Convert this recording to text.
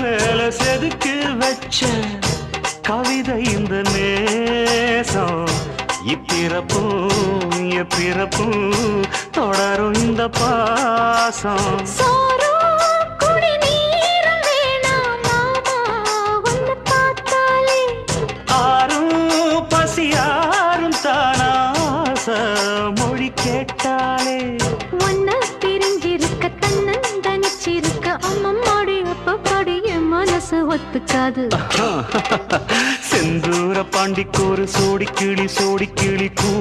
மேல செதுக்கு வச்ச கவிதை இந்த நேசம் இப்பிறப்பும் எப்பிறப்பும் தொடரும் இந்த பாசம் ஆரும் பசியாரும் தானாச மொழி கேட்டாலே ஒன்ன பிரிஞ்சிருக்க தன்னந்தனிச்சிருக்க அம்மம்மாடி அப்பப்படி என் மனசு ஒத்துக்காது செந்தூர பாண்டிக்கு ஒரு சோடி கிளி கூ